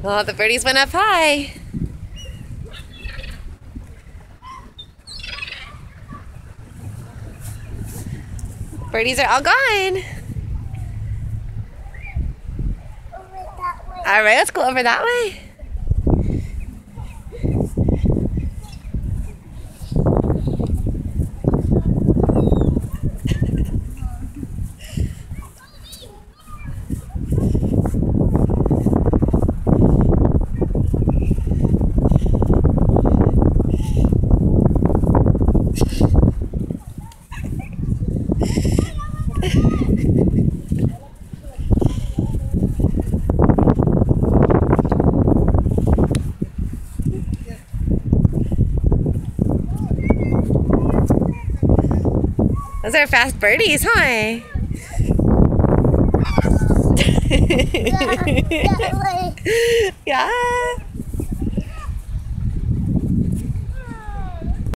Oh, the birdies went up high. Birdies are all gone. All right, let's go over that way. Those are fast birdies, huh? Yeah.